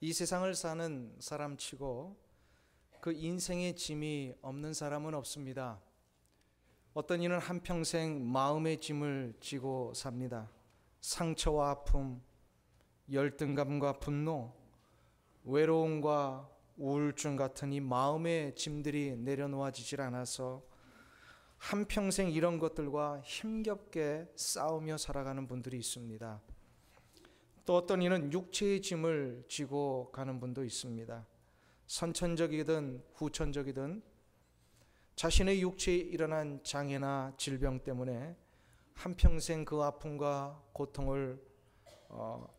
이 세상을 사는 사람치고 그 인생의 짐이 없는 사람은 없습니다. 어떤 이는 한평생 마음의 짐을 지고 삽니다. 상처와 아픔, 열등감과 분노, 외로움과 우울증 같은 이 마음의 짐들이 내려놓아지질 않아서 한평생 이런 것들과 힘겹게 싸우며 살아가는 분들이 있습니다. 또 어떤 이는 육체의 짐을 지고 가는 분도 있습니다. 선천적이든 후천적이든 자신의 육체에 일어난 장애나 질병 때문에 한평생 그 아픔과 고통을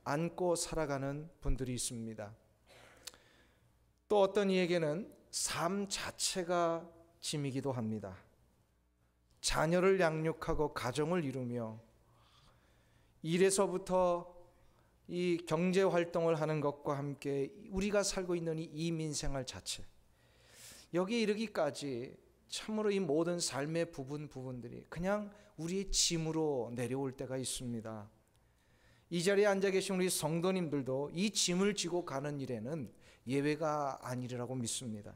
안고 살아가는 분들이 있습니다. 또 어떤 이에게는 삶 자체가 짐이기도 합니다. 자녀를 양육하고 가정을 이루며 일에서부터 이 경제 활동을 하는 것과 함께 우리가 살고 있는 이 이민생활 자체, 여기에 이르기까지 참으로 이 모든 삶의 부분들이 그냥 우리의 짐으로 내려올 때가 있습니다. 이 자리에 앉아 계신 우리 성도님들도 이 짐을 지고 가는 일에는 예외가 아니라고 믿습니다.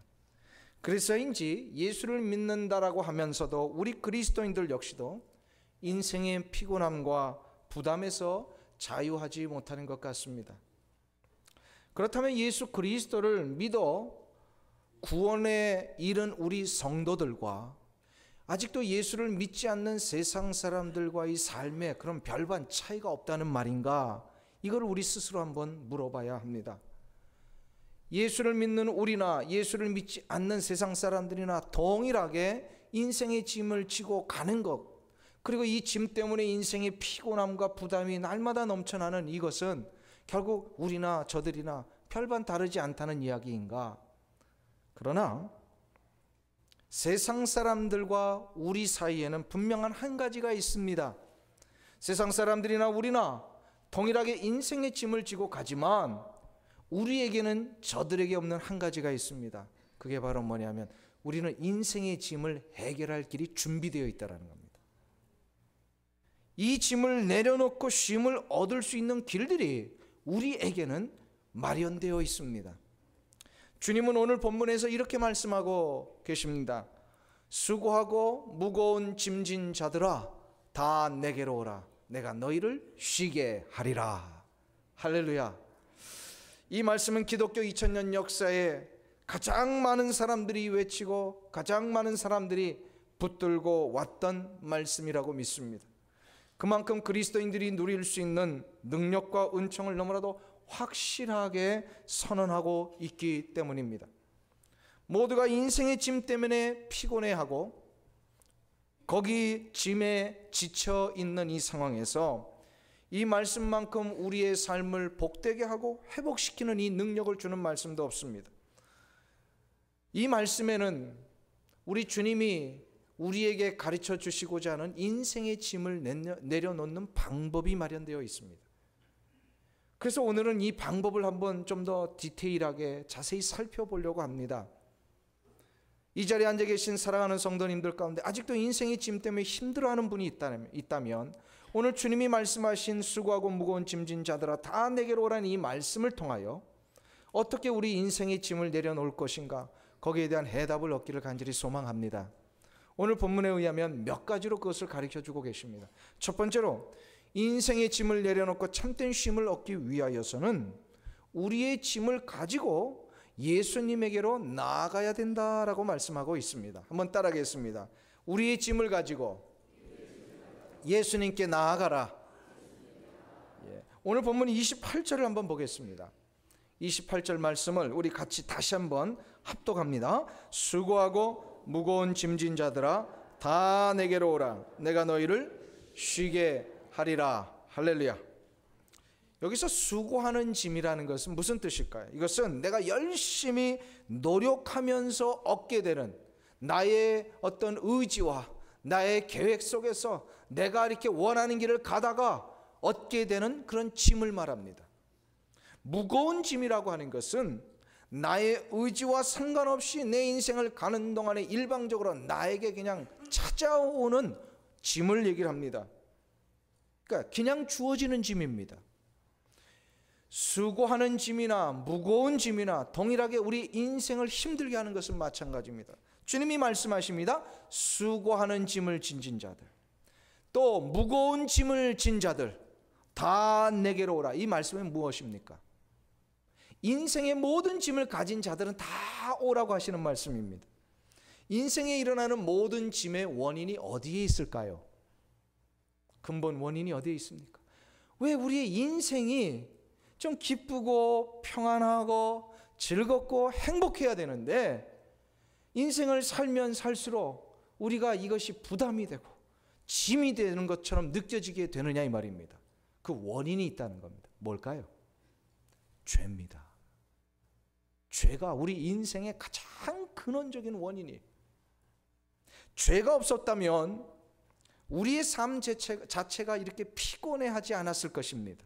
그래서인지 예수를 믿는다라고 하면서도 우리 그리스도인들 역시도 인생의 피곤함과 부담에서 자유하지 못하는 것 같습니다. 그렇다면 예수 그리스도를 믿어 구원에 이른 우리 성도들과 아직도 예수를 믿지 않는 세상 사람들과의 삶에 그런 별반 차이가 없다는 말인가? 이걸 우리 스스로 한번 물어봐야 합니다. 예수를 믿는 우리나 예수를 믿지 않는 세상 사람들이나 동일하게 인생의 짐을 지고 가는 것, 그리고 이 짐 때문에 인생의 피곤함과 부담이 날마다 넘쳐나는 이것은 결국 우리나 저들이나 별반 다르지 않다는 이야기인가? 그러나 세상 사람들과 우리 사이에는 분명한 한 가지가 있습니다. 세상 사람들이나 우리나 동일하게 인생의 짐을 지고 가지만 우리에게는 저들에게 없는 한 가지가 있습니다. 그게 바로 뭐냐면 우리는 인생의 짐을 해결할 길이 준비되어 있다는 겁니다. 이 짐을 내려놓고 쉼을 얻을 수 있는 길들이 우리에게는 마련되어 있습니다. 주님은 오늘 본문에서 이렇게 말씀하고 계십니다. 수고하고 무거운 짐진 자들아 다 내게로 오라. 내가 너희를 쉬게 하리라. 할렐루야. 이 말씀은 기독교 2000년 역사에 가장 많은 사람들이 외치고 가장 많은 사람들이 붙들고 왔던 말씀이라고 믿습니다. 그만큼 그리스도인들이 누릴 수 있는 능력과 은총을 너무나도 확실하게 선언하고 있기 때문입니다. 모두가 인생의 짐 때문에 피곤해하고 거기 짐에 지쳐 있는 이 상황에서 이 말씀만큼 우리의 삶을 복되게 하고 회복시키는 이 능력을 주는 말씀도 없습니다. 이 말씀에는 우리 주님이 우리에게 가르쳐 주시고자 하는 인생의 짐을 내려놓는 방법이 마련되어 있습니다. 그래서 오늘은 이 방법을 한번 좀 더 디테일하게 자세히 살펴보려고 합니다. 이 자리에 앉아 계신 사랑하는 성도님들 가운데 아직도 인생의 짐 때문에 힘들어하는 분이 있다면 오늘 주님이 말씀하신 수고하고 무거운 짐진 자들아 다 내게로 오라는 이 말씀을 통하여 어떻게 우리 인생의 짐을 내려놓을 것인가, 거기에 대한 해답을 얻기를 간절히 소망합니다. 오늘 본문에 의하면 몇 가지로 그것을 가르쳐주고 계십니다. 첫 번째로 인생의 짐을 내려놓고 참된 쉼을 얻기 위하여서는 우리의 짐을 가지고 예수님에게로 나아가야 된다라고 말씀하고 있습니다. 한번 따라하겠습니다. 우리의 짐을 가지고 예수님께 나아가라. 오늘 본문 28절을 한번 보겠습니다. 28절 말씀을 우리 같이 다시 한번 합독합니다. 수고하고 무거운 짐진 자들아 다 내게로 오라. 내가 너희를 쉬게 하리라. 할렐루야. 여기서 수고하는 짐이라는 것은 무슨 뜻일까요? 이것은 내가 열심히 노력하면서 얻게 되는 나의 어떤 의지와 나의 계획 속에서 내가 이렇게 원하는 길을 가다가 얻게 되는 그런 짐을 말합니다. 무거운 짐이라고 하는 것은 나의 의지와 상관없이 내 인생을 가는 동안에 일방적으로 나에게 그냥 찾아오는 짐을 얘기를 합니다. 그러니까 그냥 주어지는 짐입니다. 수고하는 짐이나 무거운 짐이나 동일하게 우리 인생을 힘들게 하는 것은 마찬가지입니다. 주님이 말씀하십니다. 수고하는 짐을 진진 자들, 또 무거운 짐을 진 자들 다 내게로 오라. 이 말씀은 무엇입니까? 인생의 모든 짐을 가진 자들은 다 오라고 하시는 말씀입니다. 인생에 일어나는 모든 짐의 원인이 어디에 있을까요? 근본 원인이 어디에 있습니까? 왜 우리의 인생이 좀 기쁘고 평안하고 즐겁고 행복해야 되는데 인생을 살면 살수록 우리가 이것이 부담이 되고 짐이 되는 것처럼 느껴지게 되느냐 이 말입니다. 그 원인이 있다는 겁니다. 뭘까요? 죄입니다. 죄가 우리 인생의 가장 근원적인 원인이에요. 죄가 없었다면 우리의 삶 자체가 이렇게 피곤해하지 않았을 것입니다.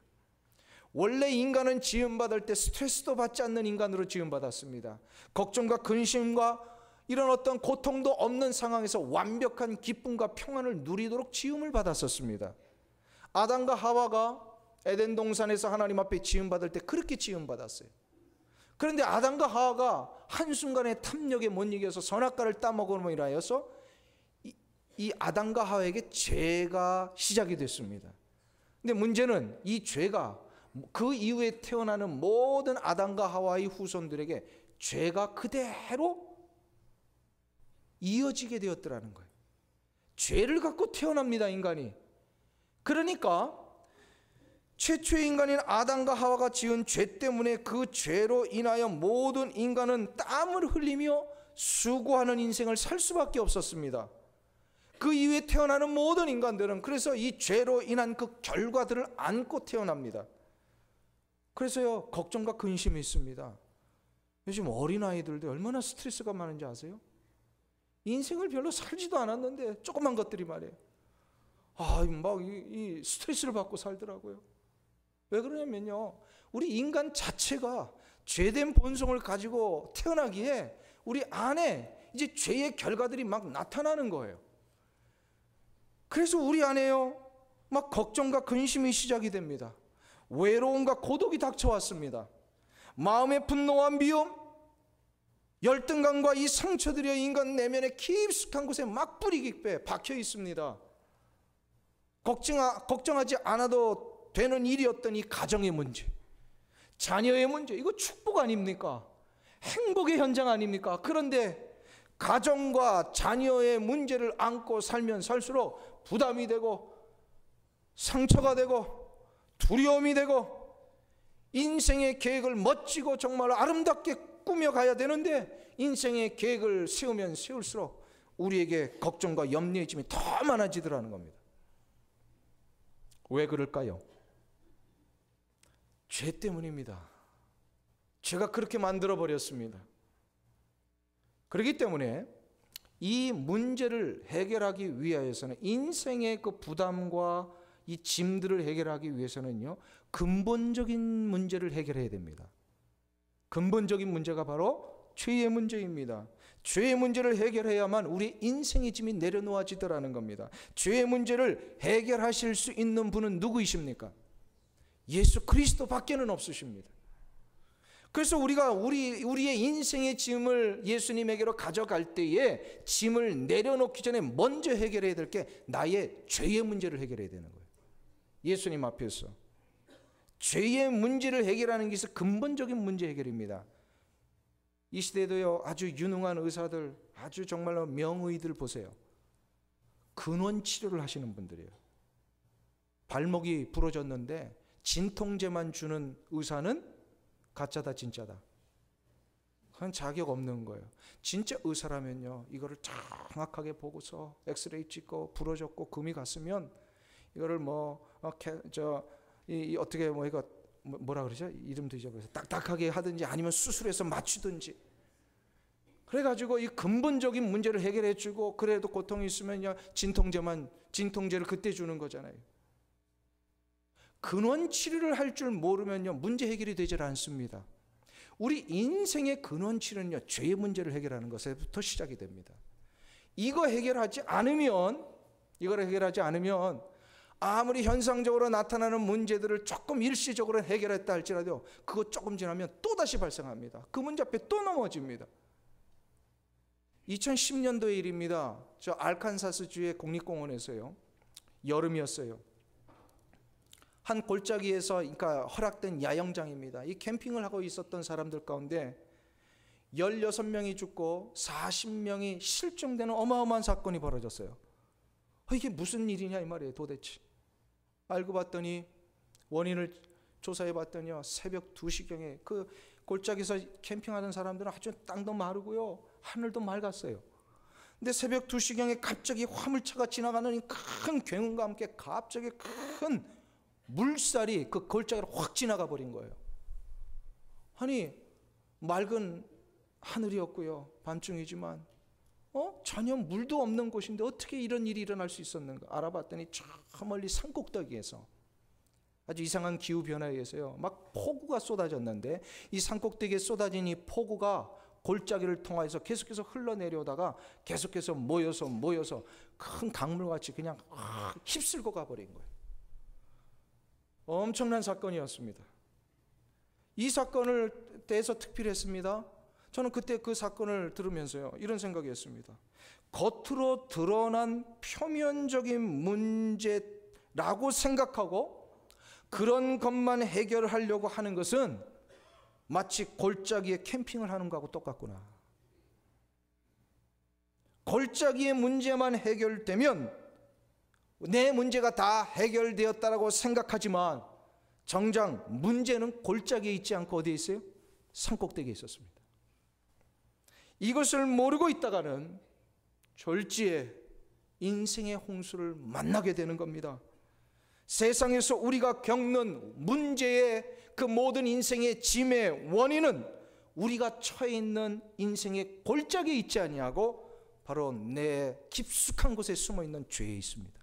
원래 인간은 지음받을 때 스트레스도 받지 않는 인간으로 지음받았습니다. 걱정과 근심과 이런 어떤 고통도 없는 상황에서 완벽한 기쁨과 평안을 누리도록 지음을 받았었습니다. 아담과 하와가 에덴 동산에서 하나님 앞에 지음받을 때 그렇게 지음받았어요. 그런데 아담과 하와가 한순간에 탐욕에 못 이겨서 선악과를 따먹음으로 인하여서 이 아담과 하와에게 죄가 시작이 됐습니다. 근데 문제는 이 죄가 그 이후에 태어나는 모든 아담과 하와의 후손들에게 죄가 그대로 이어지게 되었더라는 거예요. 죄를 갖고 태어납니다, 인간이. 그러니까 최초의 인간인 아담과 하와가 지은 죄 때문에 그 죄로 인하여 모든 인간은 땀을 흘리며 수고하는 인생을 살 수밖에 없었습니다. 그 이후에 태어나는 모든 인간들은 그래서 이 죄로 인한 그 결과들을 안고 태어납니다. 그래서요, 걱정과 근심이 있습니다. 요즘 어린아이들도 얼마나 스트레스가 많은지 아세요? 인생을 별로 살지도 않았는데 조그만 것들이 말이에요. 막 이 스트레스를 받고 살더라고요. 왜 그러냐면요, 우리 인간 자체가 죄된 본성을 가지고 태어나기에 우리 안에 이제 죄의 결과들이 막 나타나는 거예요. 그래서 우리 안에요, 막 걱정과 근심이 시작이 됩니다. 외로움과 고독이 닥쳐왔습니다. 마음의 분노와 미움, 열등감과 이 상처들이 인간 내면의 깊숙한 곳에 막 뿌리 깊게 박혀 있습니다. 걱정하지 않아도 되는 일이었던 이 가정의 문제, 자녀의 문제, 이거 축복 아닙니까? 행복의 현장 아닙니까? 그런데 가정과 자녀의 문제를 안고 살면 살수록 부담이 되고 상처가 되고 두려움이 되고 인생의 계획을 멋지고 정말 아름답게 꾸며가야 되는데 인생의 계획을 세우면 세울수록 우리에게 걱정과 염려의 짐이 더 많아지더라는 겁니다. 왜 그럴까요? 죄 때문입니다. 죄가 그렇게 만들어버렸습니다. 그렇기 때문에 이 문제를 해결하기 위하여서는 인생의 그 부담과 이 짐들을 해결하기 위해서는요, 근본적인 문제를 해결해야 됩니다. 근본적인 문제가 바로 죄의 문제입니다. 죄의 문제를 해결해야만 우리 인생의 짐이 내려놓아지더라는 겁니다. 죄의 문제를 해결하실 수 있는 분은 누구이십니까? 예수 그리스도 밖에는 없으십니다. 그래서 우리가 우리의 인생의 짐을 예수님에게로 가져갈 때에 짐을 내려놓기 전에 먼저 해결해야 될 게 나의 죄의 문제를 해결해야 되는 거예요. 예수님 앞에서 죄의 문제를 해결하는 것이 근본적인 문제 해결입니다. 이 시대에도요, 아주 유능한 의사들, 아주 정말로 명의들 보세요. 근원 치료를 하시는 분들이에요. 발목이 부러졌는데 진통제만 주는 의사는 가짜다 진짜다. 그건 자격 없는 거예요. 진짜 의사라면요, 이거를 정확하게 보고서 엑스레이 찍고 부러졌고 금이 갔으면 이거를 어떻게 이거 뭐라 그러죠? 이름도 잊어버려서 딱딱하게 하든지 아니면 수술해서 맞추든지. 그래가지고 이 근본적인 문제를 해결해주고 그래도 고통이 있으면요, 진통제를 그때 주는 거잖아요. 근원 치료를 할 줄 모르면요, 문제 해결이 되질 않습니다. 우리 인생의 근원 치료는요, 죄의 문제를 해결하는 것에부터 시작이 됩니다. 이걸 해결하지 않으면 아무리 현상적으로 나타나는 문제들을 조금 일시적으로 해결했다 할지라도 그거 조금 지나면 또다시 발생합니다. 그 문제 앞에 또 넘어집니다. 2010년도의 일입니다. 저 알칸사스주의 국립공원에서요. 여름이었어요. 한 골짜기에서 그러니까 허락된 야영장입니다. 이 캠핑을 하고 있었던 사람들 가운데 16명이 죽고 40명이 실종되는 어마어마한 사건이 벌어졌어요. 이게 무슨 일이냐 이 말이에요 도대체. 알고 봤더니 원인을 조사해 봤더니요, 새벽 2시경에 그 골짜기에서 캠핑하던 사람들은 아주 땅도 마르고요 하늘도 맑았어요. 근데 새벽 2시경에 갑자기 화물차가 지나가는 큰 굉음과 함께 갑자기 큰 물살이 그 골짜기로 확 지나가 버린 거예요. 아니 맑은 하늘이었고요, 밤중이지만 전혀 물도 없는 곳인데 어떻게 이런 일이 일어날 수 있었는가 알아봤더니 저 멀리 산꼭대기에서 아주 이상한 기후변화에 의해서요 막 폭우가 쏟아졌는데, 이 산꼭대기에 쏟아진 이 폭우가 골짜기를 통해서 계속해서 흘러내려오다가 계속해서 모여서 큰 강물같이 그냥 휩쓸고 가버린 거예요. 엄청난 사건이었습니다. 이 사건을 대해서 특필했습니다. 저는 그때 그 사건을 들으면서요 이런 생각이 했습니다. 겉으로 드러난 표면적인 문제라고 생각하고 그런 것만 해결하려고 하는 것은 마치 골짜기에 캠핑을 하는 거하고 똑같구나. 골짜기의 문제만 해결되면 내 문제가 다 해결되었다라고 생각하지만 정작 문제는 골짜기에 있지 않고 어디에 있어요? 산꼭대기에 있었습니다. 이것을 모르고 있다가는 졸지에 인생의 홍수를 만나게 되는 겁니다. 세상에서 우리가 겪는 문제의 그 모든 인생의 짐의 원인은 우리가 처해 있는 인생의 골짜기에 있지 아니하고 바로 내 깊숙한 곳에 숨어 있는 죄에 있습니다.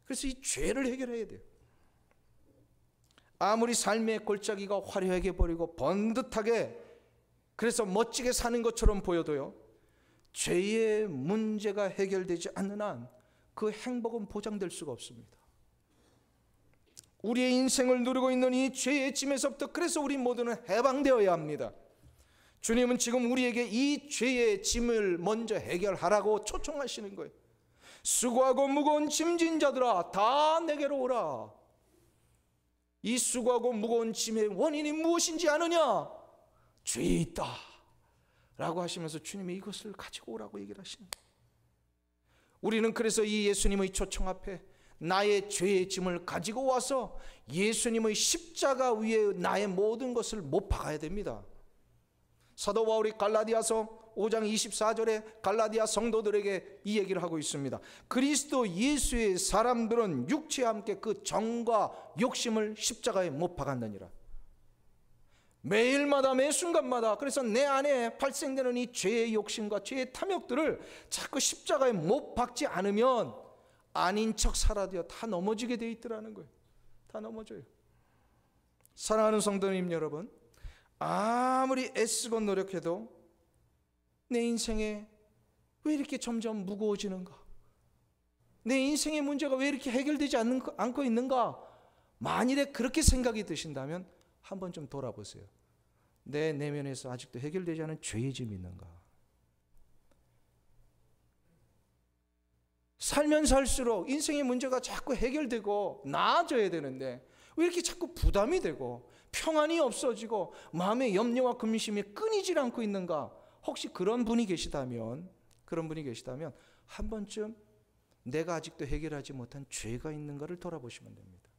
그래서 이 죄를 해결해야 돼요. 아무리 삶의 골짜기가 화려하게 보이고 번듯하게 그래서 멋지게 사는 것처럼 보여도요, 죄의 문제가 해결되지 않는 한 그 행복은 보장될 수가 없습니다. 우리의 인생을 누리고 있는 이 죄의 짐에서부터 그래서 우리 모두는 해방되어야 합니다. 주님은 지금 우리에게 이 죄의 짐을 먼저 해결하라고 초청하시는 거예요. 수고하고 무거운 짐진 자들아 다 내게로 오라. 이 수고하고 무거운 짐의 원인이 무엇인지 아느냐? 죄에 있다 라고 하시면서 주님이 이것을 가지고 오라고 얘기를 하시는 거예요. 우리는 그래서 이 예수님의 초청 앞에 나의 죄의 짐을 가지고 와서 예수님의 십자가 위에 나의 모든 것을 못 박아야 됩니다. 사도 바울이 갈라디아서 5장 24절에 갈라디아 성도들에게 이 얘기를 하고 있습니다. 그리스도 예수의 사람들은 육체와 함께 그 정과 욕심을 십자가에 못 박았느니라. 매일마다 매 순간마다 그래서 내 안에 발생되는 이 죄의 욕심과 죄의 탐욕들을 자꾸 십자가에 못 박지 않으면 아닌 척 살아도 다 넘어지게 돼 있더라는 거예요. 다 넘어져요. 사랑하는 성도님 여러분, 아무리 애쓰고 노력해도 내 인생에 왜 이렇게 점점 무거워지는가? 내 인생의 문제가 왜 이렇게 해결되지 않고 있는가? 만일에 그렇게 생각이 드신다면 한번 좀 돌아보세요. 내 내면에서 아직도 해결되지 않은 죄의 짐이 있는가? 살면 살수록 인생의 문제가 자꾸 해결되고 나아져야 되는데 왜 이렇게 자꾸 부담이 되고 평안이 없어지고 마음의 염려와 근심이 끊이질 않고 있는가? 혹시 그런 분이 계시다면 한 번쯤 내가 아직도 해결하지 못한 죄가 있는가를 돌아보시면 됩니다.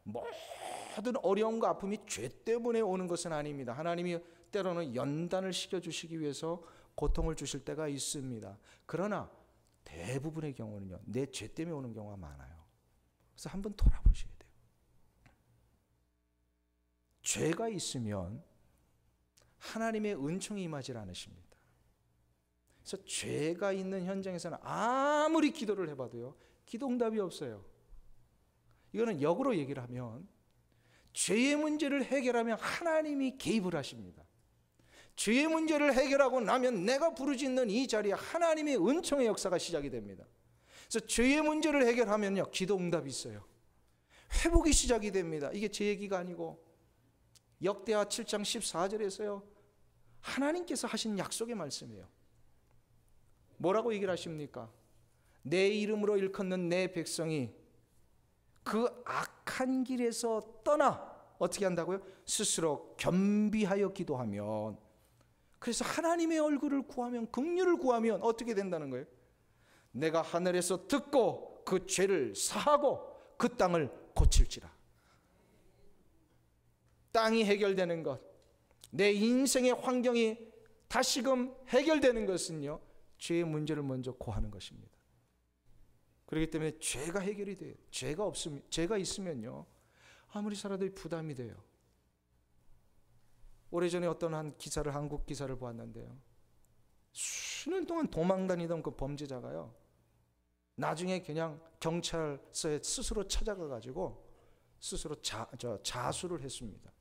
모든 어려움과 아픔이 죄 때문에 오는 것은 아닙니다. 하나님이 때로는 연단을 시켜주시기 위해서 고통을 주실 때가 있습니다. 그러나 대부분의 경우는요, 내 죄 때문에 오는 경우가 많아요. 그래서 한번 돌아보셔야 돼요. 죄가 있으면 하나님의 은총이 임하지 않으십니다. 그래서 죄가 있는 현장에서는 아무리 기도를 해봐도요, 기도 응답이 없어요. 이거는 역으로 얘기를 하면 죄의 문제를 해결하면 하나님이 개입을 하십니다. 죄의 문제를 해결하고 나면 내가 부르짖는 이 자리에 하나님의 은총의 역사가 시작이 됩니다. 그래서 죄의 문제를 해결하면요, 기도 응답이 있어요. 회복이 시작이 됩니다. 이게 제 얘기가 아니고 역대하 7장 14절에서요 하나님께서 하신 약속의 말씀이에요. 뭐라고 얘기를 하십니까? 내 이름으로 일컫는 내 백성이 그 악한 길에서 떠나 어떻게 한다고요? 스스로 겸비하여 기도하면, 그래서 하나님의 얼굴을 구하면, 긍휼을 구하면 어떻게 된다는 거예요? 내가 하늘에서 듣고 그 죄를 사하고 그 땅을 고칠지라. 땅이 해결되는 것, 내 인생의 환경이 다시금 해결되는 것은요, 죄의 문제를 먼저 고하는 것입니다. 그렇기 때문에 죄가 해결이 돼요. 죄가 있으면요, 아무리 살아도 부담이 돼요. 오래전에 어떤 한국 기사를 보았는데요, 수년 동안 도망다니던 그 범죄자가요, 나중에 그냥 경찰서에 스스로 찾아가 가지고 스스로 자수를 했습니다.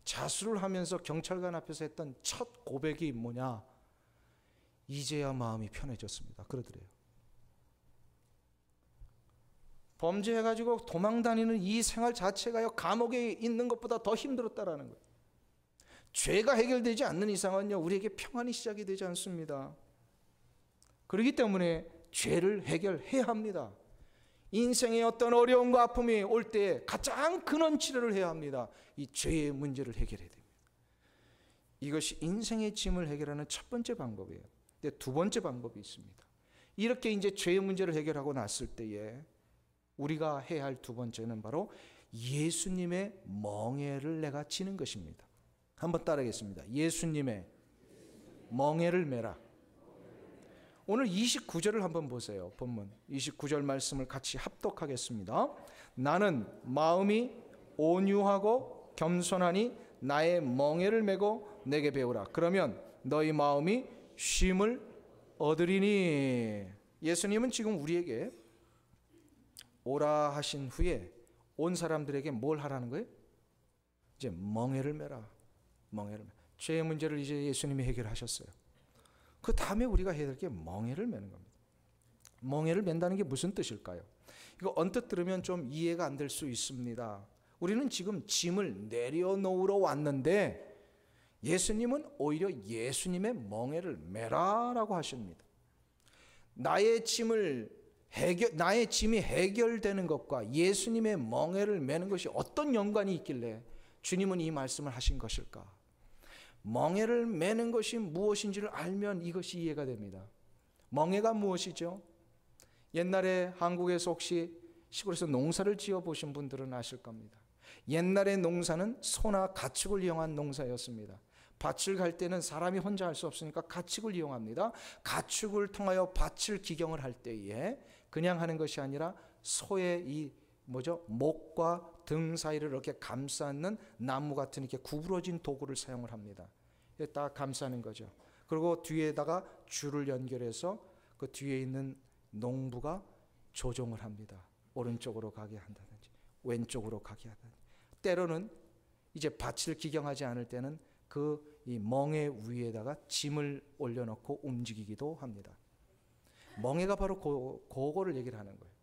자수를 하면서 경찰관 앞에서 했던 첫 고백이 뭐냐? 이제야 마음이 편해졌습니다. 그러더래요. 범죄해가지고 도망다니는 이 생활 자체가요, 감옥에 있는 것보다 더 힘들었다라는 거예요. 죄가 해결되지 않는 이상은요, 우리에게 평안이 시작이 되지 않습니다. 그렇기 때문에 죄를 해결해야 합니다. 인생의 어떤 어려움과 아픔이 올 때 가장 근원 치료를 해야 합니다. 이 죄의 문제를 해결해야 됩니다. 이것이 인생의 짐을 해결하는 첫 번째 방법이에요. 근데 두 번째 방법이 있습니다. 이렇게 이제 죄의 문제를 해결하고 났을 때에 우리가 해야 할 두 번째는 바로 예수님의 멍에를 내가 지는 것입니다. 한번 따라하겠습니다. 예수님의 멍에를 메라. 오늘 29절을 한번 보세요. 본문 29절 말씀을 같이 합독하겠습니다. 나는 마음이 온유하고 겸손하니 나의 멍에를 메고 내게 배우라. 그러면 너희 마음이 쉼을 얻으리니. 예수님은 지금 우리에게 오라 하신 후에 온 사람들에게 뭘 하라는 거예요? 이제 멍에를 메라. 멍에를 메라. 죄의 문제를 이제 예수님이 해결하셨어요. 그 다음에 우리가 해야 될 게 멍에를 메는 겁니다. 멍에를 맨다는 게 무슨 뜻일까요? 이거 언뜻 들으면 좀 이해가 안 될 수 있습니다. 우리는 지금 짐을 내려놓으러 왔는데 예수님은 오히려 예수님의 멍에를 메라라고 하십니다. 나의 짐이 해결되는 것과 예수님의 멍에를 메는 것이 어떤 연관이 있길래 주님은 이 말씀을 하신 것일까? 멍에를 메는 것이 무엇인지를 알면 이것이 이해가 됩니다. 멍에가 무엇이죠? 옛날에 한국에서 혹시 시골에서 농사를 지어 보신 분들은 아실 겁니다. 옛날의 농사는 소나 가축을 이용한 농사였습니다. 밭을 갈 때는 사람이 혼자 할 수 없으니까 가축을 이용합니다. 가축을 통하여 밭을 기경을 할 때에 그냥 하는 것이 아니라 소의 목과 등 사이를 이렇게 감싸는 나무 같은 이렇게 구부러진 도구를 사용을 합니다. 딱 감싸는 거죠. 그리고 뒤에다가 줄을 연결해서 그 뒤에 있는 농부가 조종을 합니다. 오른쪽으로 가게 한다든지 왼쪽으로 가게 하든지. 때로는 이제 밭을 기경하지 않을 때는 이 멍에 위에다가 짐을 올려놓고 움직이기도 합니다. 멍에가 바로 그거를 얘기를 하는 거예요.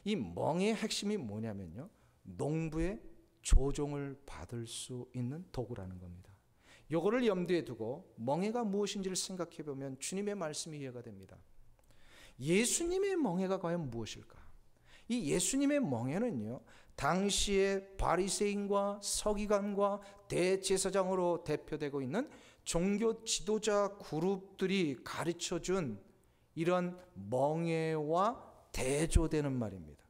이 멍에의 핵심이 뭐냐면요, 농부의 조종을 받을 수 있는 도구라는 겁니다. 이거를 염두에 두고 멍에가 무엇인지를 생각해 보면 주님의 말씀이 이해가 됩니다. 예수님의 멍에가 과연 무엇일까? 이 예수님의 멍에는요, 당시의 바리새인과 서기관과 대제사장으로 대표되고 있는 종교 지도자 그룹들이 가르쳐준 이런 멍에와 대조되는 말입니다.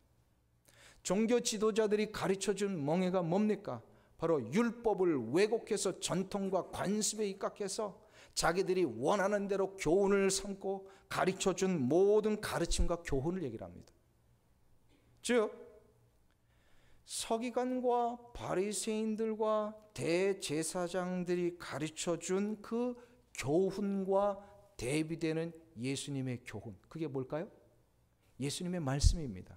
종교 지도자들이 가르쳐준 멍에가 뭡니까? 바로 율법을 왜곡해서 전통과 관습에 입각해서 자기들이 원하는 대로 교훈을 삼고 가르쳐준 모든 가르침과 교훈을 얘기를 합니다. 즉 서기관과 바리새인들과 대제사장들이 가르쳐준 그 교훈과 대비되는 예수님의 교훈, 그게 뭘까요? 예수님의 말씀입니다.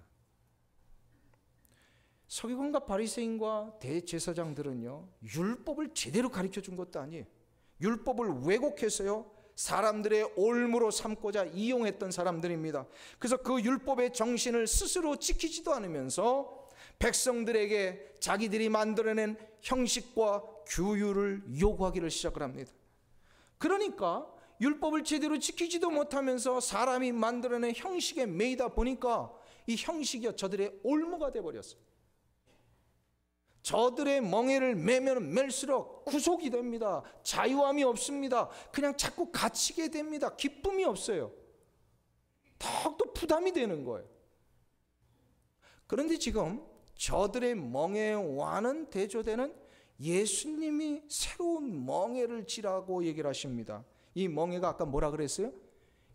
서기관과 바리새인과 대제사장들은요, 율법을 제대로 가르쳐준 것도 아니에요. 율법을 왜곡해서요, 사람들의 올무로 삼고자 이용했던 사람들입니다. 그래서 그 율법의 정신을 스스로 지키지도 않으면서 백성들에게 자기들이 만들어낸 형식과 규율을 요구하기를 시작을 합니다. 그러니까 율법을 제대로 지키지도 못하면서 사람이 만들어낸 형식에 매이다 보니까 이 형식이 저들의 올무가 되어버렸어요. 저들의 멍에를 매면 맬수록 구속이 됩니다. 자유함이 없습니다. 그냥 자꾸 갇히게 됩니다. 기쁨이 없어요. 더욱더 부담이 되는 거예요. 그런데 지금 저들의 멍에와는 대조되는 예수님이 새로운 멍에를 지라고 얘기를 하십니다. 이 멍에가 아까 뭐라 그랬어요?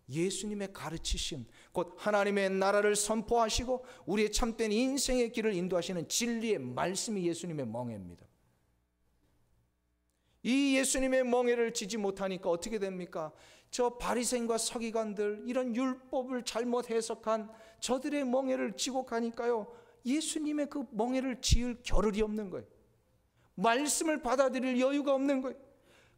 예수님의 가르치심, 곧 하나님의 나라를 선포하시고 우리의 참된 인생의 길을 인도하시는 진리의 말씀이 예수님의 멍에입니다. 이 예수님의 멍에를 지지 못하니까 어떻게 됩니까? 저 바리새인과 서기관들, 이런 율법을 잘못 해석한 저들의 멍에를 지고 가니까요, 예수님의 그 멍에를 지을 겨를이 없는 거예요. 말씀을 받아들일 여유가 없는 거예요.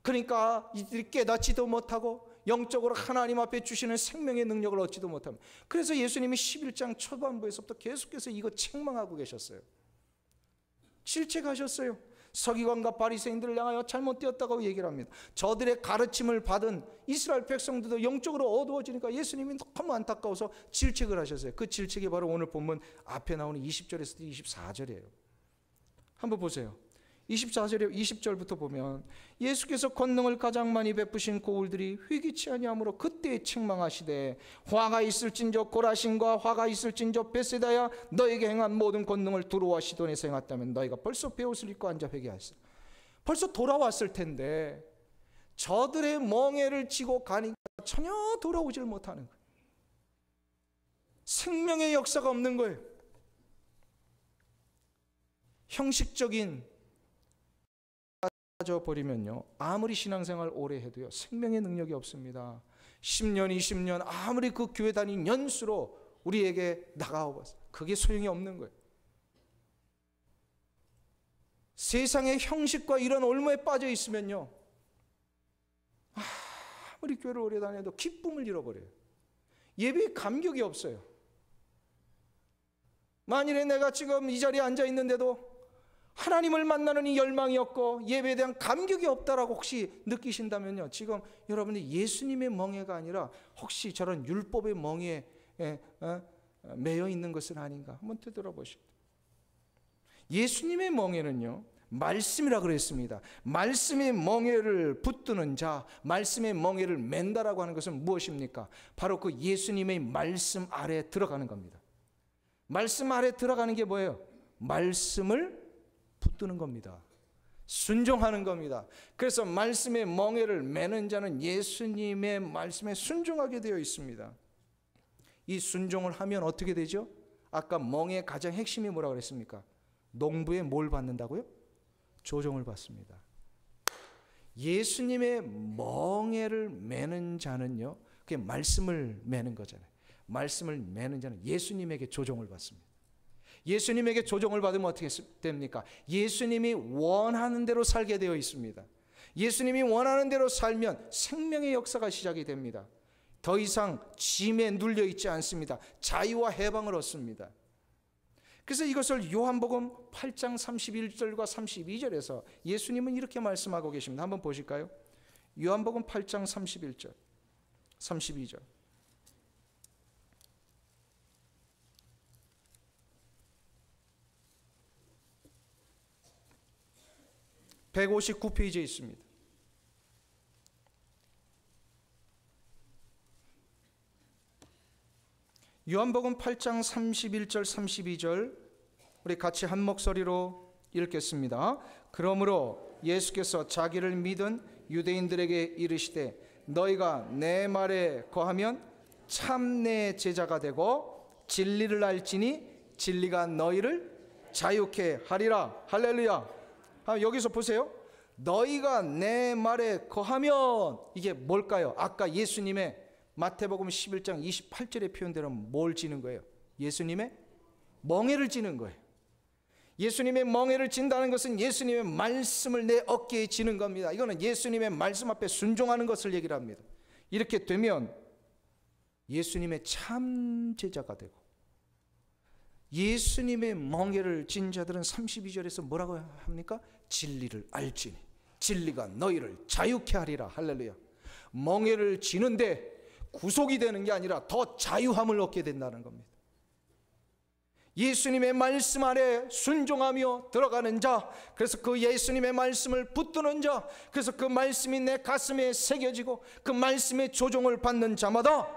그러니까 이들이 깨닫지도 못하고 영적으로 하나님 앞에 주시는 생명의 능력을 얻지도 못합니다. 그래서 예수님이 11장 초반부에서부터 계속해서 이거 책망하고 계셨어요. 질책하셨어요. 서기관과 바리새인들을 향하여 잘못되었다고 얘기를 합니다. 저들의 가르침을 받은 이스라엘 백성들도 영적으로 어두워지니까 예수님이 너무 안타까워서 질책을 하셨어요. 그 질책이 바로 오늘 본문 앞에 나오는 20절에서 24절이에요. 한번 보세요. 24절에 20절부터 보면 예수께서 권능을 가장 많이 베푸신 고울들이 회개치 아니하므로 그때 책망하시되 화가 있을진저 고라신과 화가 있을진저 벳세다야 너에게 행한 모든 권능을 두로와 시돈에서 행했다면 너희가 벌써 베옷을 입고 앉아 회개하였어. 벌써 돌아왔을 텐데 저들의 멍에를 지고 가니까 전혀 돌아오질 못하는 거예요. 생명의 역사가 없는 거예요. 형식적인 버리면요, 아무리 신앙생활 오래 해도요 생명의 능력이 없습니다. 10년 20년 아무리 그 교회 다닌 연수로 우리에게 나가와봤어요. 그게 소용이 없는 거예요. 세상의 형식과 이런 올무에 빠져 있으면요, 아무리 교회를 오래 다녀도 기쁨을 잃어버려요. 예배에 감격이 없어요. 만일에 내가 지금 이 자리에 앉아 있는데도 하나님을 만나는 이 열망이 없고 예배에 대한 감격이 없다라고 혹시 느끼신다면요, 지금 여러분이 예수님의 멍에가 아니라 혹시 저런 율법의 멍에에 매여 있는 것은 아닌가 한번 되돌아보십시오. 예수님의 멍에는요 말씀이라 그랬습니다. 말씀의 멍에를 붙드는 자, 말씀의 멍에를 맨다라고 하는 것은 무엇입니까? 바로 그 예수님의 말씀 아래에 들어가는 겁니다. 말씀 아래에 들어가는 게 뭐예요? 말씀을 붙드는 겁니다. 순종하는 겁니다. 그래서 말씀의 멍에를 매는 자는 예수님의 말씀에 순종하게 되어 있습니다. 이 순종을 하면 어떻게 되죠? 아까 멍의 가장 핵심이 뭐라고 그랬습니까? 농부에 뭘 받는다고요? 조종을 받습니다. 예수님의 멍에를 매는 자는요, 그게 말씀을 매는 거잖아요. 말씀을 매는 자는 예수님에게 조종을 받습니다. 예수님에게 조종을 받으면 어떻게 됩니까? 예수님이 원하는 대로 살게 되어 있습니다. 예수님이 원하는 대로 살면 생명의 역사가 시작이 됩니다. 더 이상 짐에 눌려 있지 않습니다. 자유와 해방을 얻습니다. 그래서 이것을 요한복음 8장 31절과 32절에서 예수님은 이렇게 말씀하고 계십니다. 한번 보실까요? 요한복음 8장 31절, 32절. 159페이지에 있습니다. 요한복음 8장 31절 32절 우리 같이 한 목소리로 읽겠습니다. 그러므로 예수께서 자기를 믿은 유대인들에게 이르시되 너희가 내 말에 거하면 참 내 제자가 되고 진리를 알지니 진리가 너희를 자유케 하리라. 할렐루야. 여기서 보세요. 너희가 내 말에 거하면 이게 뭘까요? 아까 예수님의 마태복음 11장 28절의 표현대로 뭘 지는 거예요? 예수님의 멍에를 지는 거예요. 예수님의 멍에를 진다는 것은 예수님의 말씀을 내 어깨에 지는 겁니다. 이거는 예수님의 말씀 앞에 순종하는 것을 얘기를 합니다. 이렇게 되면 예수님의 참 제자가 되고, 예수님의 멍에를 진 자들은 32절에서 뭐라고 합니까? 진리를 알지니 진리가 너희를 자유케 하리라. 할렐루야. 멍에를 지는데 구속이 되는 게 아니라 더 자유함을 얻게 된다는 겁니다. 예수님의 말씀 아래 순종하며 들어가는 자, 그래서 그 예수님의 말씀을 붙드는 자, 그래서 그 말씀이 내 가슴에 새겨지고 그 말씀의 조종을 받는 자마다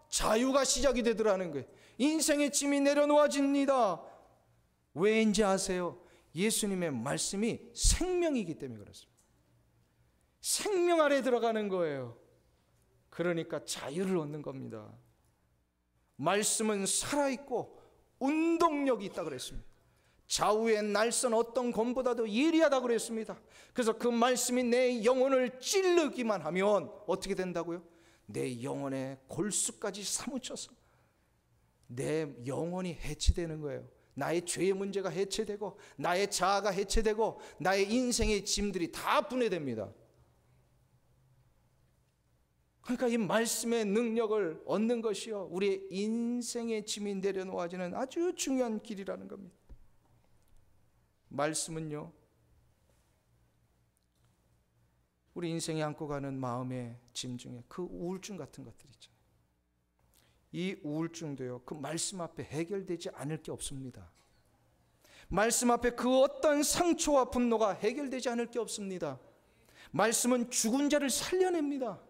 자유가 시작이 되더라는 거예요. 인생의 짐이 내려놓아집니다. 왜인지 아세요? 예수님의 말씀이 생명이기 때문에 그렇습니다. 생명 아래 들어가는 거예요. 그러니까 자유를 얻는 겁니다. 말씀은 살아있고 운동력이 있다 그랬습니다. 좌우의 날선 어떤 검보다도 예리하다 그랬습니다. 그래서 그 말씀이 내 영혼을 찌르기만 하면 어떻게 된다고요? 내 영혼의 골수까지 사무쳐서 내 영혼이 해체되는 거예요. 나의 죄의 문제가 해체되고 나의 자아가 해체되고 나의 인생의 짐들이 다 분해됩니다. 그러니까 이 말씀의 능력을 얻는 것이요, 우리의 인생의 짐이 내려놓아지는 아주 중요한 길이라는 겁니다. 말씀은요, 우리 인생이 안고 가는 마음의 짐 중에 그 우울증 같은 것들 있잖아요. 이 우울증도요, 그 말씀 앞에 해결되지 않을 게 없습니다. 말씀 앞에 그 어떤 상처와 분노가 해결되지 않을 게 없습니다. 말씀은 죽은 자를 살려냅니다.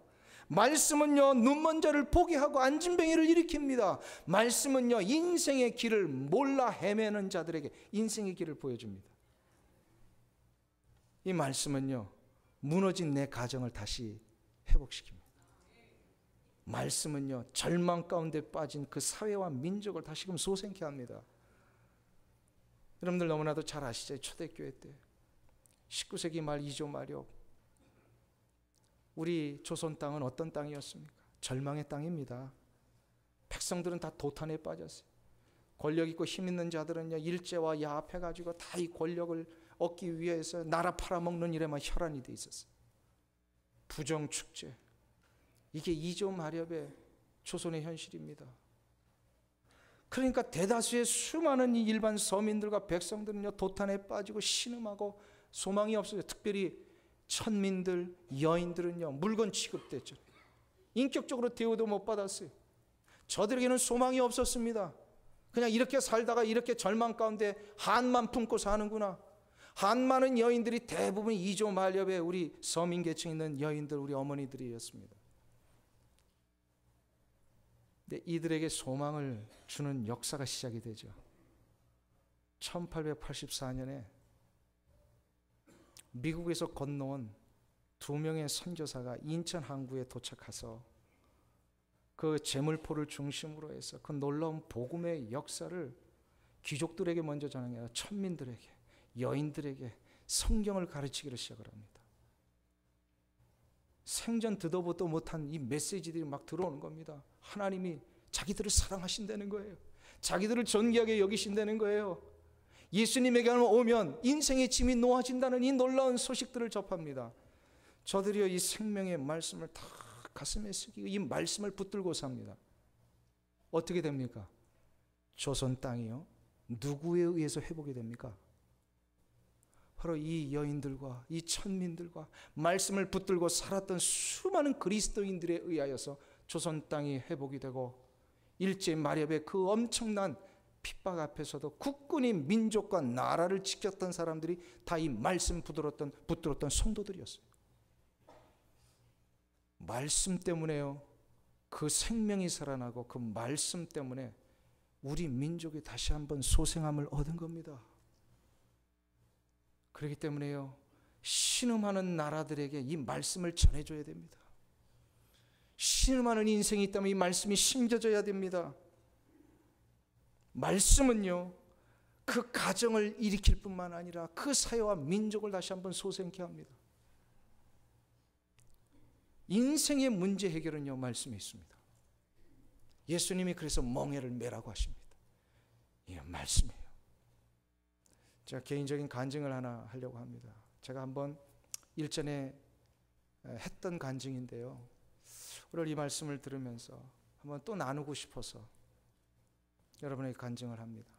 말씀은요, 눈먼 자를 보게 하고 안진뱅이를 일으킵니다. 말씀은요, 인생의 길을 몰라 헤매는 자들에게 인생의 길을 보여줍니다. 이 말씀은요, 무너진 내 가정을 다시 회복시킵니다. 말씀은요, 절망 가운데 빠진 그 사회와 민족을 다시금 소생케 합니다. 여러분들 너무나도 잘 아시죠? 초대교회 때 19세기 말 2조 마렵, 우리 조선 땅은 어떤 땅이었습니까? 절망의 땅입니다. 백성들은 다 도탄에 빠졌어요. 권력 있고 힘 있는 자들은요, 일제와 야합해가지고 다 이 권력을 얻기 위해서 나라 팔아먹는 일에만 혈안이 돼 있었어요. 부정축제, 이게 2조 마렵의 조선의 현실입니다. 그러니까 대다수의 수많은 이 일반 서민들과 백성들은요, 도탄에 빠지고 신음하고 소망이 없어요. 특별히 천민들, 여인들은요, 물건 취급됐죠. 인격적으로 대우도 못 받았어요. 저들에게는 소망이 없었습니다. 그냥 이렇게 살다가 이렇게 절망 가운데 한만 품고 사는구나. 한많은 여인들이 대부분 2조 마렵의 우리 서민 계층 있는 여인들, 우리 어머니들이었습니다. 근데 이들에게 소망을 주는 역사가 시작이 되죠. 1884년에 미국에서 건너온 2명의 선교사가 인천 항구에 도착해서 그 제물포를 중심으로 해서 그 놀라운 복음의 역사를 귀족들에게 먼저 전하는 게 아니라 천민들에게, 여인들에게 성경을 가르치기를 시작을 합니다. 생전 듣도 보도 못한 이 메시지들이 막 들어오는 겁니다. 하나님이 자기들을 사랑하신다는 거예요. 자기들을 존귀하게 여기신다는 거예요. 예수님에게 오면 인생의 짐이 놓아진다는 이 놀라운 소식들을 접합니다. 저들이요, 이 생명의 말씀을 다 가슴에 새기고 이 말씀을 붙들고 삽니다. 어떻게 됩니까? 조선 땅이요, 누구에 의해서 회복이 됩니까? 바로 이 여인들과 이 천민들과 말씀을 붙들고 살았던 수많은 그리스도인들에 의하여서 조선 땅이 회복이 되고, 일제 마렵의 그 엄청난 핍박 앞에서도 굳건히 민족과 나라를 지켰던 사람들이 다 이 말씀 붙들었던 성도들이었어요. 말씀 때문에요, 그 생명이 살아나고 그 말씀 때문에 우리 민족이 다시 한번 소생함을 얻은 겁니다. 그렇기 때문에요, 신음하는 나라들에게 이 말씀을 전해줘야 됩니다. 신음하는 인생이 있다면 이 말씀이 심겨져야 됩니다. 말씀은요, 그 가정을 일으킬 뿐만 아니라 그 사회와 민족을 다시 한번 소생케 합니다. 인생의 문제 해결은요, 말씀에 있습니다. 예수님이 그래서 멍에를 매라고 하십니다. 이게 말씀이에요. 제가 개인적인 간증을 하나 하려고 합니다. 제가 한번 일전에 했던 간증인데요, 오늘 이 말씀을 들으면서 한번 또 나누고 싶어서 여러분에게 간증을 합니다.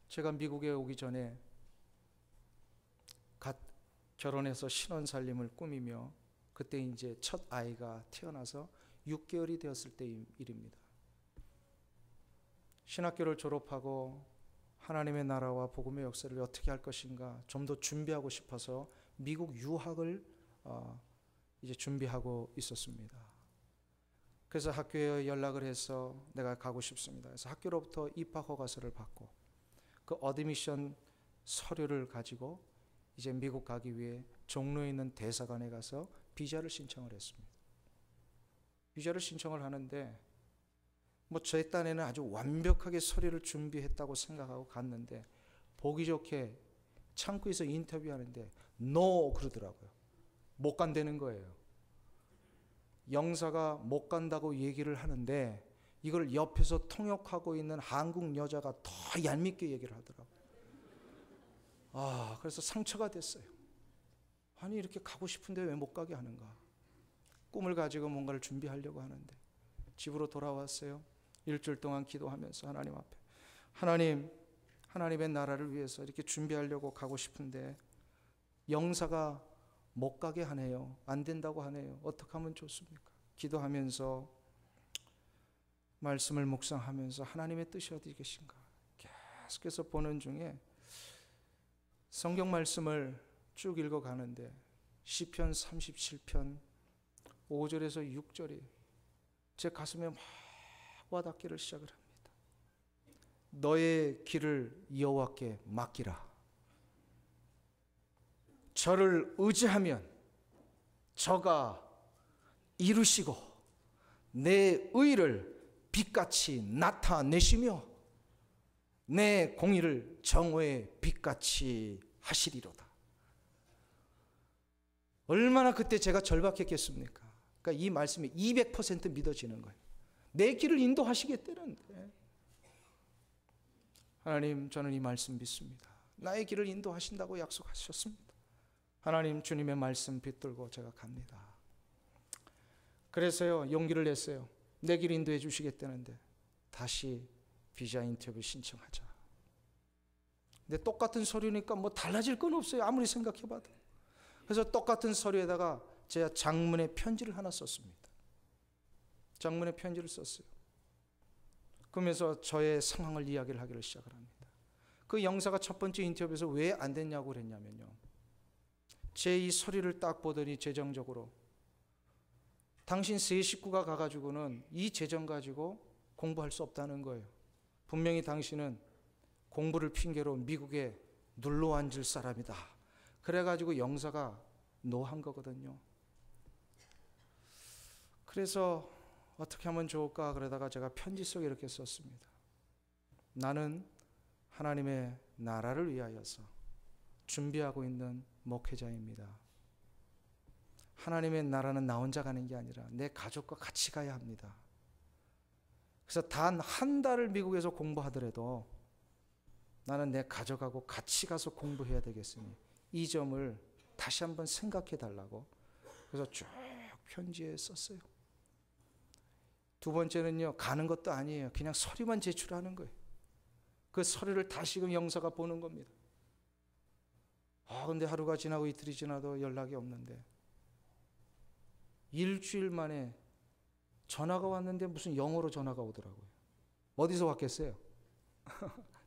제가 미국에 오기 전에 갓 결혼해서 신혼살림을 꾸미며 그때 이제 첫 아이가 태어나서 6개월이 되었을 때의 일입니다. 신학교를 졸업하고 하나님의 나라와 복음의 역사를 어떻게 할 것인가 좀 더 준비하고 싶어서 미국 유학을 이제 준비하고 있었습니다. 그래서 학교에 연락을 해서 내가 가고 싶습니다. 그래서 학교로부터 입학 허가서를 받고 그 어드미션 서류를 가지고 이제 미국 가기 위해 종로에 있는 대사관에 가서 비자를 신청을 했습니다. 비자를 신청을 하는데 뭐 제 딴에는 아주 완벽하게 서류를 준비했다고 생각하고 갔는데 보기 좋게 창구에서 인터뷰하는데 NO 그러더라고요. 못 간다는 거예요. 영사가 못 간다고 얘기를 하는데 이걸 옆에서 통역하고 있는 한국 여자가 더 얄밉게 얘기를 하더라고요. 그래서 상처가 됐어요. 아니 이렇게 가고 싶은데 왜 못 가게 하는가. 꿈을 가지고 뭔가를 준비하려고 하는데 집으로 돌아왔어요. 일주일 동안 기도하면서 하나님 앞에 하나님의 나라를 위해서 이렇게 준비하려고 가고 싶은데 영사가 못 가게 하네요. 안 된다고 하네요. 어떻게 하면 좋습니까? 기도하면서 말씀을 묵상하면서 하나님의 뜻이 어디 계신가 계속해서 보는 중에 성경 말씀을 쭉 읽어가는데 시편 37편 5절에서 6절이 제 가슴에 막 와닿기를 시작을 합니다. 너의 길을 여호와께 맡기라. 저를 의지하면 저가 이루시고 내 의를 빛같이 나타내시며 내 공의를 정오의 빛같이 하시리로다. 얼마나 그때 제가 절박했겠습니까? 그러니까 이 말씀이 200% 믿어지는 거예요. 내 길을 인도하시겠다는데 하나님 저는 이 말씀 믿습니다. 나의 길을 인도하신다고 약속하셨습니다. 하나님 주님의 말씀 붙들고 제가 갑니다. 그래서요 용기를 냈어요. 내 길 인도해 주시겠다는데 다시 비자 인터뷰 신청하자. 근데 똑같은 서류니까 뭐 달라질 건 없어요. 아무리 생각해봐도. 그래서 똑같은 서류에다가 제가 장문의 편지를 하나 썼습니다. 장문의 편지를 썼어요. 그러면서 저의 상황을 이야기를 하기를 시작을 합니다. 그 영사가 첫 번째 인터뷰에서 왜 안 됐냐고 그랬냐면요. 제 이 서류를 딱 보더니 재정적으로 당신 세 식구가 가가지고는 이 재정 가지고 공부할 수 없다는 거예요. 분명히 당신은 공부를 핑계로 미국에 눌러 앉을 사람이다. 그래가지고 영사가 노한 거거든요. 그래서 어떻게 하면 좋을까 그러다가 제가 편지 속에 이렇게 썼습니다. 나는 하나님의 나라를 위하여서 준비하고 있는 목회자입니다. 하나님의 나라는 나 혼자 가는 게 아니라 내 가족과 같이 가야 합니다. 그래서 단 한 달을 미국에서 공부하더라도 나는 내 가족하고 같이 가서 공부해야 되겠으니 이 점을 다시 한번 생각해 달라고 그래서 쭉 편지에 썼어요. 두 번째는요, 가는 것도 아니에요. 그냥 서류만 제출하는 거예요. 그 서류를 다시금 영사가 보는 겁니다. 근데 하루가 지나고 이틀이 지나도 연락이 없는데 일주일 만에 전화가 왔는데 무슨 영어로 전화가 오더라고요. 어디서 왔겠어요?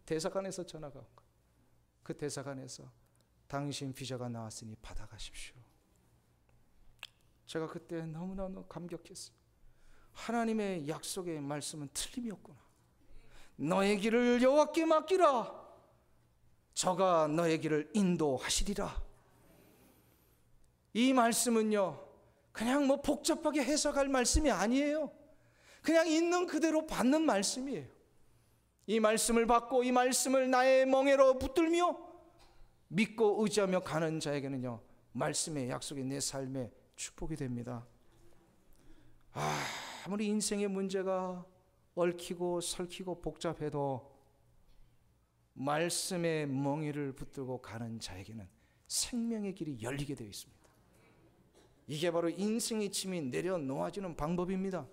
대사관에서 전화가 온 거예요. 그 대사관에서 당신 비자가 나왔으니 받아가십시오. 제가 그때 너무너무 감격했어요. 하나님의 약속의 말씀은 틀림이 없구나. 너의 길을 여호와께 맡기라. 저가 너의 길을 인도하시리라. 이 말씀은요, 그냥 뭐 복잡하게 해석할 말씀이 아니에요. 그냥 있는 그대로 받는 말씀이에요. 이 말씀을 받고 이 말씀을 나의 멍에로 붙들며 믿고 의지하며 가는 자에게는요, 말씀의 약속이 내 삶에 축복이 됩니다. 아무리 인생의 문제가 얽히고 설키고 복잡해도 말씀의 멍에를 붙들고 가는 자에게는 생명의 길이 열리게 되어 있습니다. 이게 바로 인생의 짐이 내려놓아지는 방법입니다.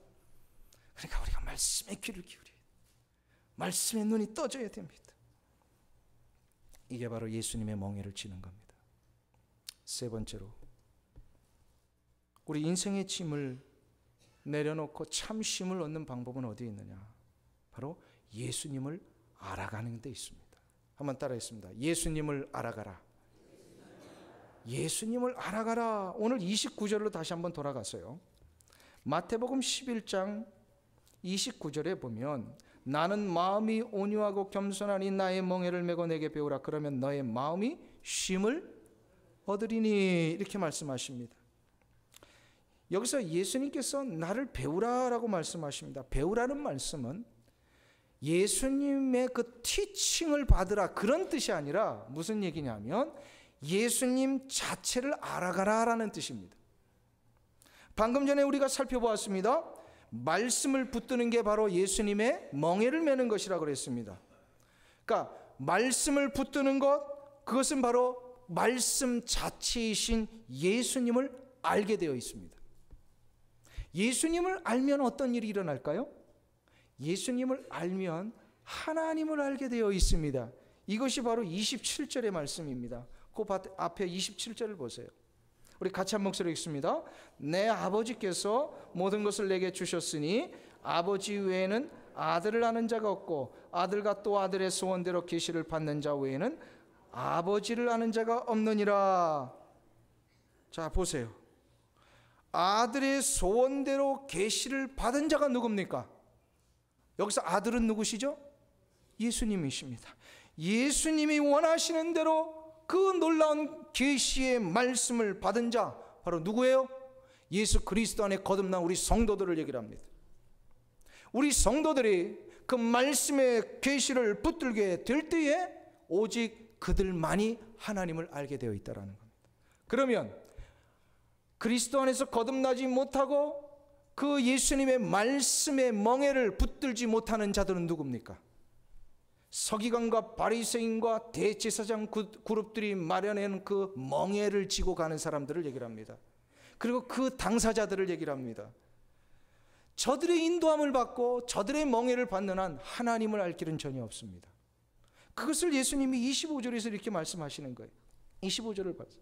그러니까 우리가 말씀에 귀를 기울여야 돼요. 말씀에 눈이 떠져야 됩니다. 이게 바로 예수님의 멍에를 지는 겁니다. 세 번째로, 우리 인생의 짐을 내려놓고 참 쉼을 얻는 방법은 어디에 있느냐? 바로 예수님을 알아가는 데 있습니다. 한번 따라했습니다. 예수님을 알아가라. 예수님을 알아가라. 오늘 29절로 다시 한번 돌아갔어요. 마태복음 11장 29절에 보면 나는 마음이 온유하고 겸손하니 나의 멍에를 메고 내게 배우라. 그러면 너의 마음이 쉼을 얻으리니. 이렇게 말씀하십니다. 여기서 예수님께서 나를 배우라라고 말씀하십니다. 배우라는 말씀은 예수님의 그 티칭을 받으라 그런 뜻이 아니라 무슨 얘기냐면 예수님 자체를 알아가라라는 뜻입니다. 방금 전에 우리가 살펴보았습니다. 말씀을 붙드는 게 바로 예수님의 멍에를 매는 것이라고 그랬습니다. 그러니까 말씀을 붙드는 것, 그것은 바로 말씀 자체이신 예수님을 알게 되어 있습니다. 예수님을 알면 어떤 일이 일어날까요? 예수님을 알면 하나님을 알게 되어 있습니다. 이것이 바로 27절의 말씀입니다. 그 앞에 27절을 보세요. 우리 같이 한 목소리 읽습니다. 내 아버지께서 모든 것을 내게 주셨으니 아버지 외에는 아들을 아는 자가 없고 아들과 또 아들의 소원대로 계시를 받는 자 외에는 아버지를 아는 자가 없느니라. 자, 보세요. 아들의 소원대로 계시를 받은 자가 누굽니까? 여기서 아들은 누구시죠? 예수님이십니다. 예수님이 원하시는 대로 그 놀라운 계시의 말씀을 받은 자 바로 누구예요? 예수 그리스도 안에 거듭난 우리 성도들을 얘기를 합니다. 우리 성도들이 그 말씀의 계시를 붙들게 될 때에 오직 그들만이 하나님을 알게 되어 있다는 겁니다. 그러면 그리스도 안에서 거듭나지 못하고 그 예수님의 말씀의 멍에를 붙들지 못하는 자들은 누굽니까? 서기관과 바리새인과 대제사장 그룹들이 마련한 그 멍에를 지고 가는 사람들을 얘기를 합니다. 그리고 그 당사자들을 얘기를 합니다. 저들의 인도함을 받고 저들의 멍에를 받는 한 하나님을 알 길은 전혀 없습니다. 그것을 예수님이 25절에서 이렇게 말씀하시는 거예요. 25절을 봐서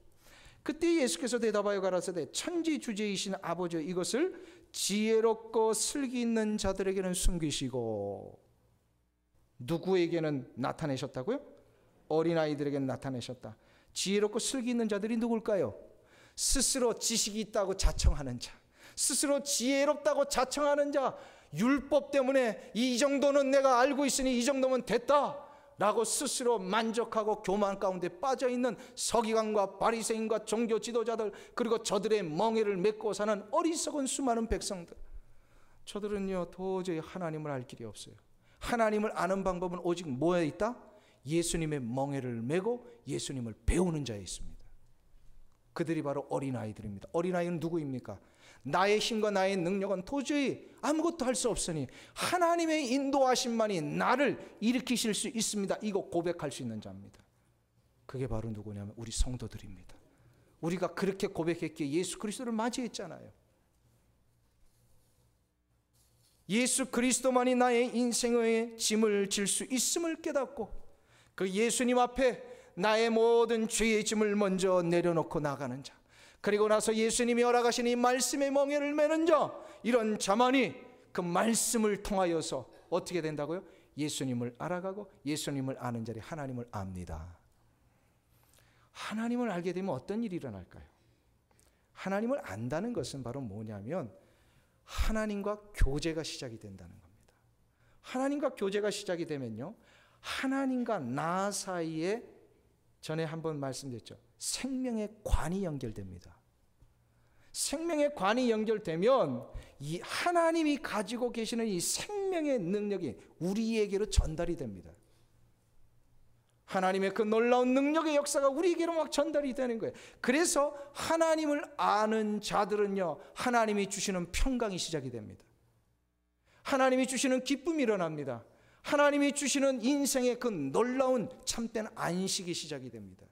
그때 예수께서 대답하여 가라사대 천지주제이신 아버지 이것을 지혜롭고 슬기 있는 자들에게는 숨기시고 누구에게는 나타내셨다고요? 어린아이들에게는 나타내셨다. 지혜롭고 슬기 있는 자들이 누굴까요? 스스로 지식이 있다고 자청하는 자, 스스로 지혜롭다고 자청하는 자, 율법 때문에 이 정도는 내가 알고 있으니 이 정도면 됐다 라고 스스로 만족하고 교만 가운데 빠져있는 서기관과 바리새인과 종교 지도자들, 그리고 저들의 멍에를 맺고 사는 어리석은 수많은 백성들, 저들은요 도저히 하나님을 알 길이 없어요. 하나님을 아는 방법은 오직 뭐에 있다? 예수님의 멍에를 메고 예수님을 배우는 자에 있습니다. 그들이 바로 어린아이들입니다. 어린아이는 누구입니까? 나의 힘과 나의 능력은 도저히 아무것도 할 수 없으니 하나님의 인도하심만이 나를 일으키실 수 있습니다. 이거 고백할 수 있는 자입니다. 그게 바로 누구냐면 우리 성도들입니다. 우리가 그렇게 고백했기에 예수 그리스도를 맞이했잖아요. 예수 그리스도만이 나의 인생의 짐을 질 수 있음을 깨닫고 그 예수님 앞에 나의 모든 죄의 짐을 먼저 내려놓고 나가는 자, 그리고 나서 예수님이 허락하신 이 말씀의 멍에를 매는 자, 이런 자만이 그 말씀을 통하여서 어떻게 된다고요? 예수님을 알아가고 예수님을 아는 자리 하나님을 압니다. 하나님을 알게 되면 어떤 일이 일어날까요? 하나님을 안다는 것은 바로 뭐냐면 하나님과 교제가 시작이 된다는 겁니다. 하나님과 교제가 시작이 되면요, 하나님과 나 사이에 전에 한번 말씀드렸죠. 생명의 관이 연결됩니다. 생명의 관이 연결되면 이 하나님이 가지고 계시는 이 생명의 능력이 우리에게로 전달이 됩니다. 하나님의 그 놀라운 능력의 역사가 우리에게로 막 전달이 되는 거예요. 그래서 하나님을 아는 자들은요, 하나님이 주시는 평강이 시작이 됩니다. 하나님이 주시는 기쁨이 일어납니다. 하나님이 주시는 인생의 그 놀라운 참된 안식이 시작이 됩니다.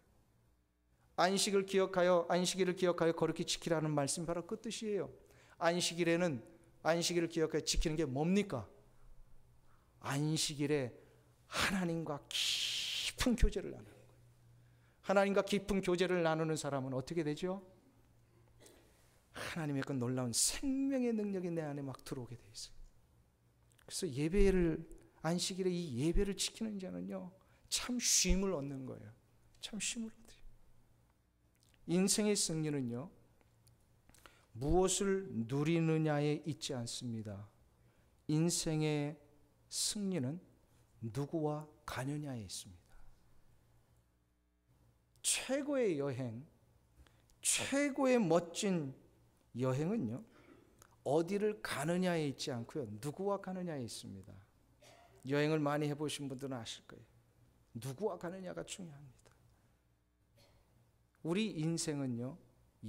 안식일을 기억하여 거룩히 지키라는 말씀이 바로 그 뜻이에요. 안식일을 기억하여 지키는 게 뭡니까? 안식일에 하나님과 깊은 교제를 나누는 거예요. 하나님과 깊은 교제를 나누는 사람은 어떻게 되죠? 하나님의 그 놀라운 생명의 능력이 내 안에 막 들어오게 돼 있어요. 그래서 안식일에 이 예배를 지키는 자는요, 참 쉼을 얻는 거예요. 참 쉼을 얻어요. 인생의 승리는요, 무엇을 누리느냐에 있지 않습니다. 인생의 승리는 누구와 가느냐에 있습니다. 최고의 여행, 최고의 멋진 여행은요, 어디를 가느냐에 있지 않고요, 누구와 가느냐에 있습니다. 여행을 많이 해보신 분들은 아실 거예요. 누구와 가느냐가 중요합니다. 우리 인생은요,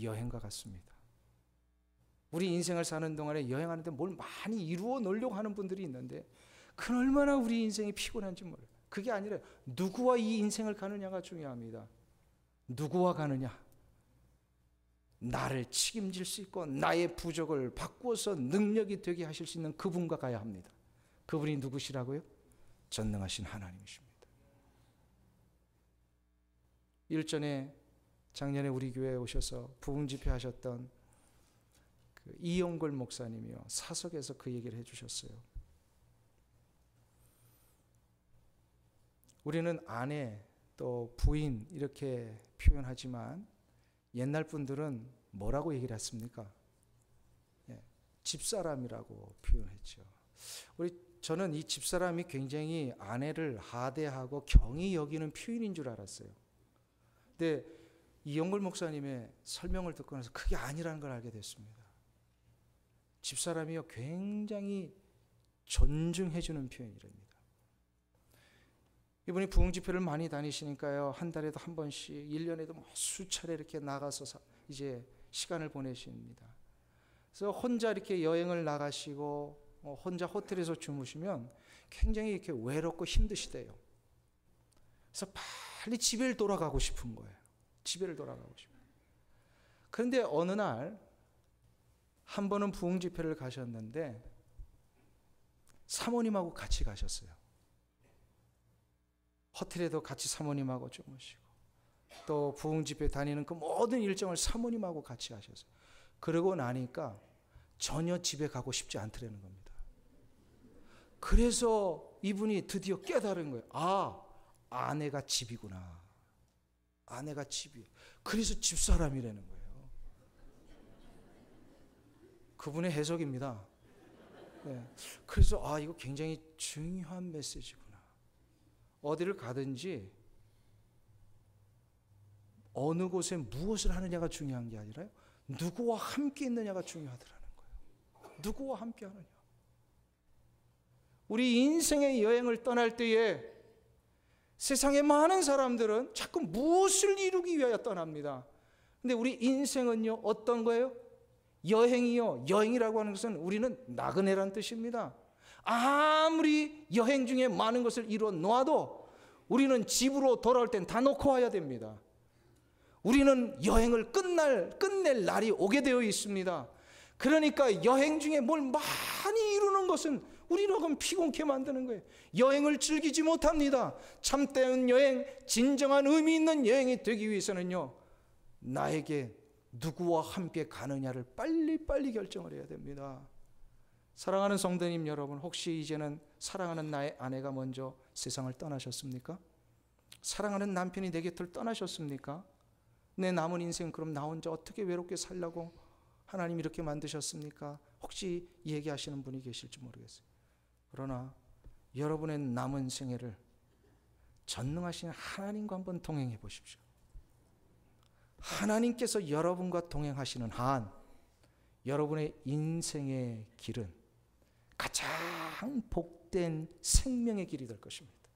여행과 같습니다. 우리 인생을 사는 동안에 여행하는데 뭘 많이 이루어 놓으려고 하는 분들이 있는데, 그건 얼마나 우리 인생이 피곤한지 몰라요. 그게 아니라 누구와 이 인생을 가느냐가 중요합니다. 누구와 가느냐? 나를 책임질 수 있고 나의 부족을 바꾸어서 능력이 되게 하실 수 있는 그분과 가야 합니다. 그분이 누구시라고요? 전능하신 하나님이십니다. 일전에 작년에 우리 교회에 오셔서 부흥 집회 하셨던 그 이용걸 목사님이요, 사석에서 그 얘기를 해주셨어요. 우리는 아내 또 부인 이렇게 표현하지만 옛날 분들은 뭐라고 얘기를 했습니까? 집사람이라고 표현했죠. 저는 이 집사람이 굉장히 아내를 하대하고 경히 여기는 표현인 줄 알았어요. 근데 이용걸 목사님의 설명을 듣고 나서 그게 아니라는 걸 알게 됐습니다. 집사람이요, 굉장히 존중해주는 표현이랍니다. 이분이 부흥 집회를 많이 다니시니까요, 한 달에도 한 번씩, 1년에도 수차례 이렇게 나가서 이제 시간을 보내십니다. 그래서 혼자 이렇게 여행을 나가시고 혼자 호텔에서 주무시면 굉장히 이렇게 외롭고 힘드시대요. 그래서 빨리 집에 돌아가고 싶은 거예요. 집에 돌아가고 싶어요. 그런데 어느 날 한 번은 부흥 집회를 가셨는데 사모님하고 같이 가셨어요. 호텔에도 같이 사모님하고 주무시고 또 부흥 집회 다니는 그 모든 일정을 사모님하고 같이 하셨어요. 그러고 나니까 전혀 집에 가고 싶지 않더라는 겁니다. 그래서 이분이 드디어 깨달은 거예요. 아, 아내가 집이구나. 아내가 집이. 그래서 집사람이라는 거예요. 그분의 해석입니다. 네. 그래서 이거 굉장히 중요한 메시지구나. 어디를 가든지 어느 곳에 무엇을 하느냐가 중요한 게 아니라요, 누구와 함께 있느냐가 중요하더라는 거예요. 누구와 함께 하느냐. 우리 인생의 여행을 떠날 때에 세상의 많은 사람들은 자꾸 무엇을 이루기 위하여 떠납니다. 근데 우리 인생은요, 어떤 거예요? 여행이요. 여행이라고 하는 것은 우리는 나그네란 뜻입니다. 아무리 여행 중에 많은 것을 이루어 놓아도 우리는 집으로 돌아올 땐 다 놓고 와야 됩니다. 우리는 여행을 끝낼 날이 오게 되어 있습니다. 그러니까 여행 중에 뭘 많이 이루는 것은 우리를 피곤케 만드는 거예요. 여행을 즐기지 못합니다. 참된 여행, 진정한 의미 있는 여행이 되기 위해서는요, 나에게 누구와 함께 가느냐를 빨리빨리 결정을 해야 됩니다. 사랑하는 성도님 여러분, 혹시 이제는 사랑하는 나의 아내가 먼저 세상을 떠나셨습니까? 사랑하는 남편이 내 곁을 떠나셨습니까? 내 남은 인생 그럼 나 혼자 어떻게 외롭게 살려고 하나님 이렇게 만드셨습니까? 혹시 얘기하시는 분이 계실지 모르겠어요. 그러나 여러분의 남은 생애를 전능하신 하나님과 한번 동행해 보십시오. 하나님께서 여러분과 동행하시는 한 여러분의 인생의 길은 가장 복된 생명의 길이 될 것입니다.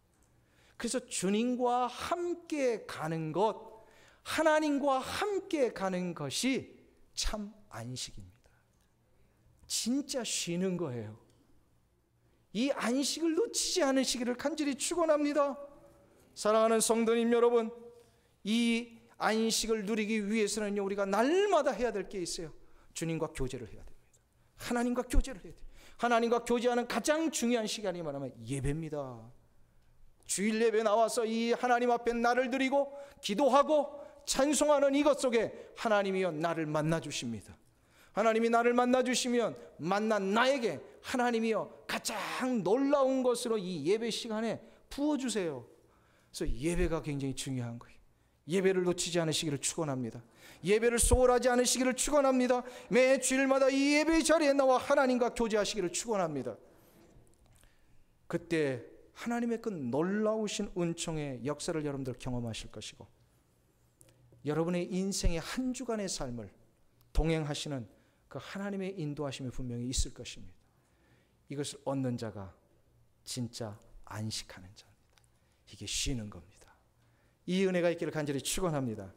그래서 주님과 함께 가는 것, 하나님과 함께 가는 것이 참 안식입니다. 진짜 쉬는 거예요. 이 안식을 놓치지 않으시기를 간절히 축원합니다. 사랑하는 성도님 여러분, 이 안식을 누리기 위해서는요, 우리가 날마다 해야 될 게 있어요. 주님과 교제를 해야 됩니다. 하나님과 교제를 해야 돼요. 하나님과 교제하는 가장 중요한 시간이 뭐냐면 예배입니다. 주일 예배 나와서 이 하나님 앞에 나를 드리고 기도하고 찬송하는 이것 속에 하나님이여 나를 만나 주십니다. 하나님이 나를 만나 주시면 만난 나에게 하나님이여 가장 놀라운 것으로 이 예배 시간에 부어주세요. 그래서 예배가 굉장히 중요한 거예요. 예배를 놓치지 않으시기를 축원합니다. 예배를 소홀하지 않으시기를 축원합니다. 매 주일마다 이 예배 자리에 나와 하나님과 교제하시기를 축원합니다. 그때 하나님의 그 놀라우신 은총의 역사를 여러분들 경험하실 것이고, 여러분의 인생의 한 주간의 삶을 동행하시는 그 하나님의 인도하심이 분명히 있을 것입니다. 이것을 얻는 자가 진짜 안식하는 자입니다. 이게 쉬는 겁니다. 이 은혜가 있기를 간절히 축원합니다.